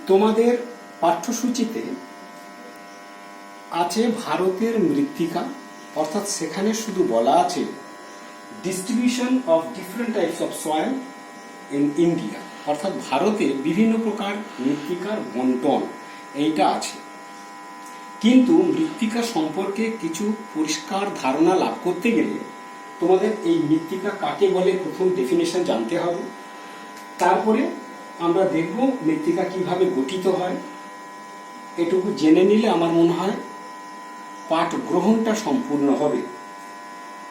তোমাদের পাঠ্যসূচিতে আছে ভারতের মৃত্তিকা, অর্থাৎ সেখানে শুধু বলা আছে distribution of different types of soil in India, অর্থাৎ ভারতে বিভিন্ন প্রকার মৃত্তিকার বন্টন এইটা আছে। কিন্তু মৃত্তিকা সম্পর্কে কিছু পরিষ্কার ধারণা লাভ করতে গেলে তোমাদের এই মৃত্তিকা কাকে বলে প্রথম ডেফিনেশন জানতে হবে। তারপরে আমরা দেখব মৃত্তিকা কিভাবে গঠিত হয়। এটুকু জেনে নিলে আমার মনে হয় পাঠ গ্রহণটা সম্পূর্ণ হবে।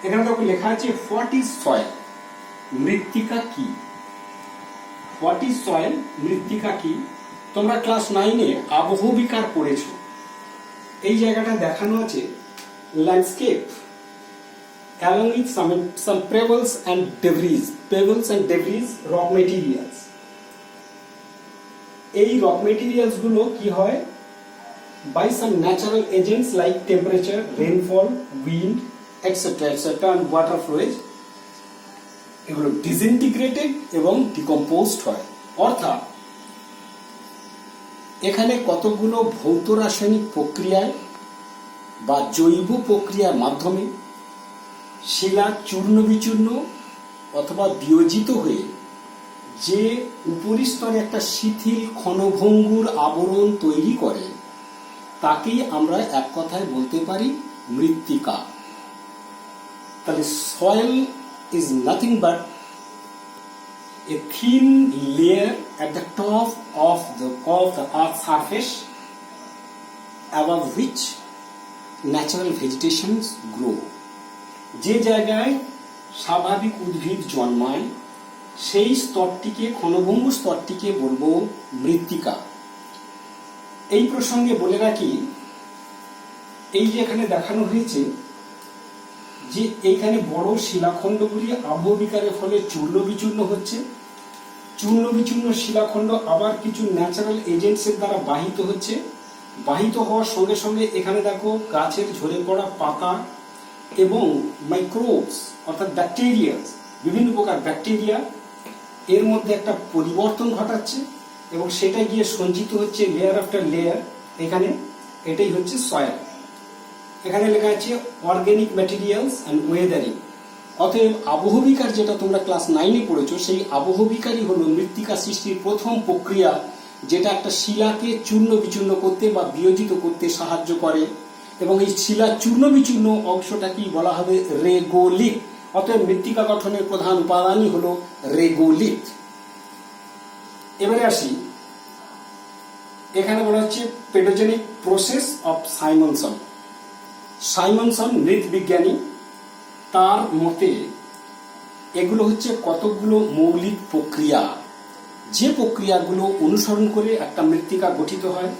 এখানে দেখো লেখা আছে হোয়াট ইজ সয়েল, মৃত্তিকা কি। হোয়াট ইজ সয়েল, মৃত্তিকা কি। তোমরা ক্লাস 9-এ আবহবিকার পড়েছো। এই জায়গাটা দেখানো আছে landscape along with some pebbles and debris rock materials। এই রক মেটেরিয়ালস গুলো কি হয়, by some natural agents like temperature, rainfall, wind, etc. and water flows, এগুলো disintegrated এবং decomposed হয়। অর্থাৎ এখানে কতগুলো ভৌত রাসায়নিক প্রক্রিয়ায় বা জৈব প্রক্রিয়ার মাধ্যমে শিলা চূর্ণ বিচূর্ণ অথবা বিয়োজিত হয়ে যে উপরিস্তরে একটা শিথিল ক্ষণভঙ্গুর আবরণ তৈরি করে তাকেই আমরা এক কথায় বলতে পারি মৃত্তিকা। তাহলে soil is nothing but a thin layer at the top of the earth's surface above which natural vegetations grow। যে জায়গায় স্বাভাবিক উদ্ভিদ জন্মায় সেই স্তরটিকে, ক্ষণভঙ্গুর স্তরটিকে বলবো মৃত্তিকা। এই প্রসঙ্গে বলে রাখি, এই যে এখানে দেখানো হয়েছে যে এইখানে বড় শিলাখণ্ডগুলি আবহবিকারের ফলে চূর্ণ বিচূর্ণ হচ্ছে। চূর্ণ বিচূর্ণ শিলাখণ্ড আবার কিছু ন্যাচারাল এজেন্টসের দ্বারা বাহিত হচ্ছে। বাহিত হওয়ার সঙ্গে সঙ্গে এখানে দেখো গাছের ঝরে পড়া পাতা এবং মাইক্রোবস অর্থাৎ ব্যাকটেরিয়া, বিভিন্ন প্রকার ব্যাকটেরিয়া এর মধ্যে একটা পরিবর্তন ঘটাচ্ছে এবং সেটা গিয়ে সঞ্চিত হচ্ছে লেয়ার আফটার লেয়ার। এখানে এটাই হচ্ছে সয়েল। এখানে লেখা আছে অর্গানিক ম্যাটেরিয়ালস অ্যান্ড ওয়েদারিং। অতএব আবহবিকার যেটা তোমরা ক্লাস 9-এ পড়েছো, সেই আবহবিকারই হলো মৃত্তিকা সৃষ্টির প্রথম প্রক্রিয়া, যেটা একটা শিলাকে চূর্ণ বিচূর্ণ করতে বা বিয়োজিত করতে সাহায্য করে। এবং এই শিলা চূর্ণ বিচূর্ণ অংশটাকেই বলা হবে রেগোলিথ। অতএব মৃত্তিকা গঠনের প্রধান উপাদানই হলো রেগোলিথ। এবারে আসি, এখানে বলা হচ্ছে পেডোজেনিক প্রসেস অফ সাইমনসন। সাইমনসন মৃৎবিজ্ঞানী, তার মতে এগুলো হচ্ছে কতগুলো মৌলিক প্রক্রিয়া, যে প্রক্রিয়াগুলো অনুসরণ করে একটা মৃত্তিকা গঠিত হয়।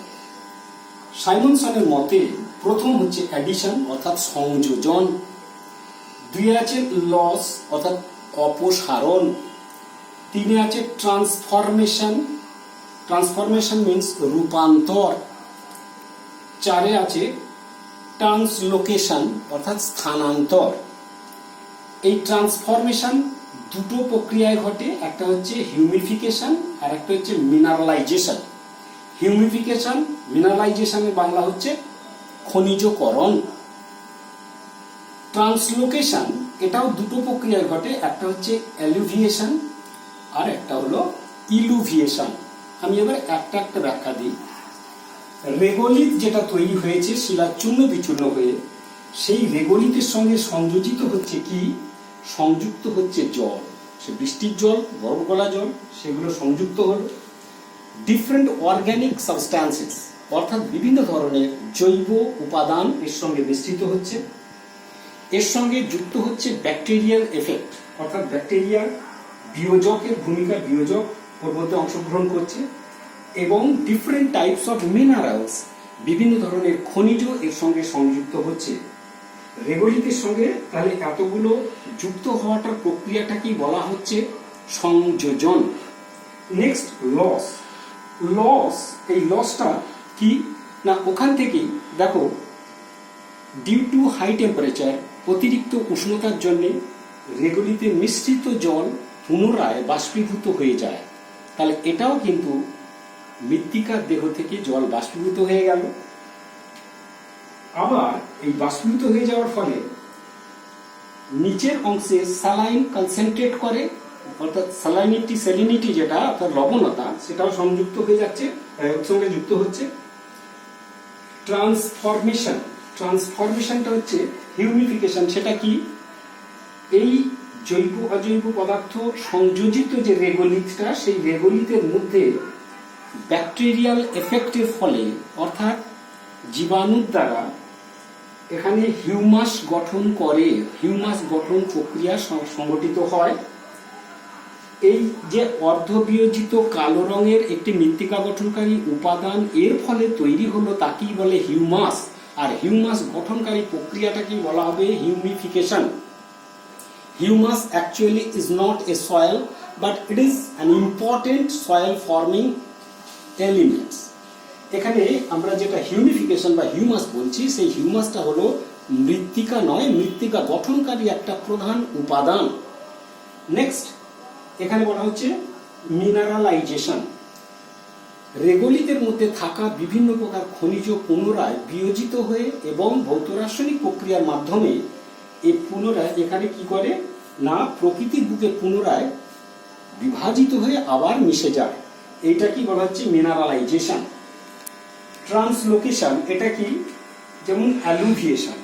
সাইমনসনের মতে প্রথম হচ্ছে অ্যাডিশন অর্থাৎ সংযোজন, 2 আছে লস অর্থাৎ অপসারণ, 3 আছে ট্রান্সফরমেশন মিন্স রূপান্তর, 4 আছে ট্রান্সলোকেশন অর্থাৎ স্থানান্তর। এই ট্রান্সফরমেশন দুটো প্রক্রিয়ায় ঘটে, একটা হচ্ছে হিউমিফিকেশন আর একটা হচ্ছে মিনারেলাইজেশন। হিউমিফিকেশন, মিনারেলাইজেশনের বাংলা হচ্ছে খনিজকরণ। ট্রান্সলোকেশন এটাও দুটো প্রক্রিয়ায় ঘটে, একটা হচ্ছে অ্যালুভিয়েশন আর একটা হলো ইলুভিয়েশন। আমি এবার একটা একটা ব্যাখ্যা দিই। রেগোলিথ যেটা তৈরি হয়েছে শিলা চূর্ণ বিচূর্ণ হয়ে, সেই রেগোলিথের সঙ্গে সংযোজিত হচ্ছে কি, সংযুক্ত হচ্ছে জল। সে বৃষ্টির জল, বরফ গলা জল, সেগুলো সংযুক্ত হলো। ডিফারেন্ট অর্গানিক সাবস্ট্যান্সেস অর্থাৎ বিভিন্ন ধরনের জৈব উপাদান এর সঙ্গে মিশ্রিত হচ্ছে। এর সঙ্গে যুক্ত হচ্ছে ব্যাকটেরিয়াল এফেক্ট অর্থাৎ ব্যাকটেরিয়ার বিয়োজকের ভূমিকা, বিয়োজক ওর মধ্যে অংশগ্রহণ করছে। এবং ডিফারেন্ট টাইপস অফ মিনারেলস, বিভিন্ন ধরনের খনিজ এর সঙ্গে সংযুক্ত হচ্ছে রেগোলিথের সঙ্গে। তাহলে এতগুলো যুক্ত হওয়াটার প্রক্রিয়াটাকেই বলা হচ্ছে সংযোজন। Next loss. এই লসটা কি না, ওখান থেকেই দেখো ডিউ টু হাই টেম্পারেচার, অতিরিক্ত উষ্ণতার জন্য রেগোলিথে মিশ্রিত জল পুনরায় বাষ্পীভূত হয়ে যায়। তাহলে এটাও কিন্তু মৃত্তিকার দেহ থেকে জল বাষ্পীভূত হয়ে গেল। আবার এই বাষ্পীভূত হয়ে যাওয়ার ফলে নিচের অংশে স্যালাইন কনসেন্ট্রেট করে, অর্থাৎ স্যালিনিটি যেটা অর্থাৎ লবণতা সেটাও সংযুক্ত হয়ে যাচ্ছে, ওর সঙ্গে যুক্ত হচ্ছে। ট্রান্সফরমেশনটা হচ্ছে হিউমিফিকেশন। সেটা কি? এই জৈব অজৈব পদার্থ সংযোজিত যে রেগোলিথটা, সেই রেগোলিথের মধ্যে ব্যাকটেরিয়াল এফেক্টের ফলে অর্থাৎ জীবাণুর দ্বারা এখানে হিউমাস গঠন করে, হিউমাস গঠন প্রক্রিয়া সংঘটিত হয়। এই যে অর্ধবিয়োজিত কালো রঙের একটি মৃত্তিকা গঠনকারী উপাদান এর ফলে তৈরি হলো তাকেই বলে হিউমাস। আর হিউমাস গঠনকারী প্রক্রিয়াটাকেই বলা হবে humification. Humus actually is not a soil, but it is an important soil forming element. এখানে আমরা যেটা হিউমিফিকেশন বা হিউমাস বলছি, সেই হিউমাসটা হলো মৃত্তিকা নয়, মৃত্তিকা গঠনকারী একটা প্রধান উপাদান। নেক্সট এখানে বলা হচ্ছে মিনারালাইজেশন। রেগোলিথের মধ্যে থাকা বিভিন্ন প্রকার খনিজ পুনরায় বিয়োজিত হয়ে এবং ভৌত রাসায়নিক প্রক্রিয়ার মাধ্যমে এই পুনরায় এখানে কি করে না প্রকৃতির বুকে পুনরায় বিভাজিত হয়ে আবার মিশে যায়। এইটা কি বলা হচ্ছে মিনারালাইজেশন। ট্রান্সলোকেশন এটা কি? যেমন অ্যালুভিয়েশন।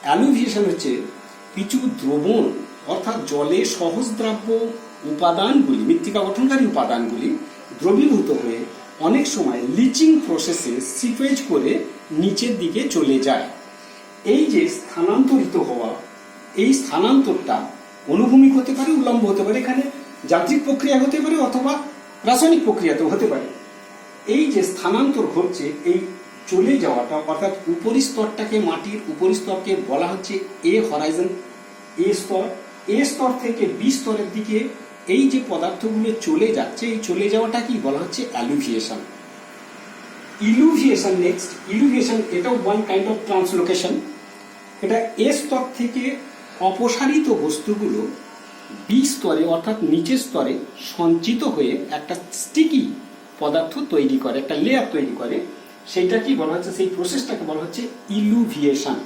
অ্যালুভিয়েশন হচ্ছে কিছু দ্রবণ অর্থাৎ জলে সহজদ্রাব্য উপাদানগুলি, মৃত্তিকা গঠনকারী উপাদানগুলি দ্রবীভূত হয়ে অনেক সময় লিচিং প্রসেসে সিপেজ করে নিচের দিকে চলে যায়। এই যে স্থানান্তরিত হওয়া, এই স্থানান্তরটা অনুভূমিক হতে পারে, উল্লম্ব হতে পারে, এখানে যান্ত্রিক প্রক্রিয়া হতে পারে অথবা রাসায়নিক প্রক্রিয়াতেও হতে পারে। এই যে স্থানান্তর ঘটছে, এই চলে যাওয়াটা অর্থাৎ উপরিস্তরটাকে, মাটির উপরিস্তরকে বলা হচ্ছে এ হরাইজন, এ স্তর। এ স্তর থেকে বি স্তরের দিকে এই যে পদার্থগুলো চলে যাচ্ছে, এই চলে যাওয়াটা কি বলা হচ্ছে অ্যালুভিয়েশন। Illuviation next. ইলুভিয়েশন এটাও ওয়ান কাইন্ড অফ ট্রান্সলোকেশন। এটা এ স্তর থেকে অপসারিত বস্তুগুলো বি স্তরে অর্থাৎ নিচের স্তরে সঞ্চিত হয়ে একটা স্টিকি পদার্থ তৈরি করে, একটা লেয়ার তৈরি করে। সেইটা কি বলা হচ্ছে, সেই প্রসেসটাকে বলা হচ্ছে ইলুভিয়েশন।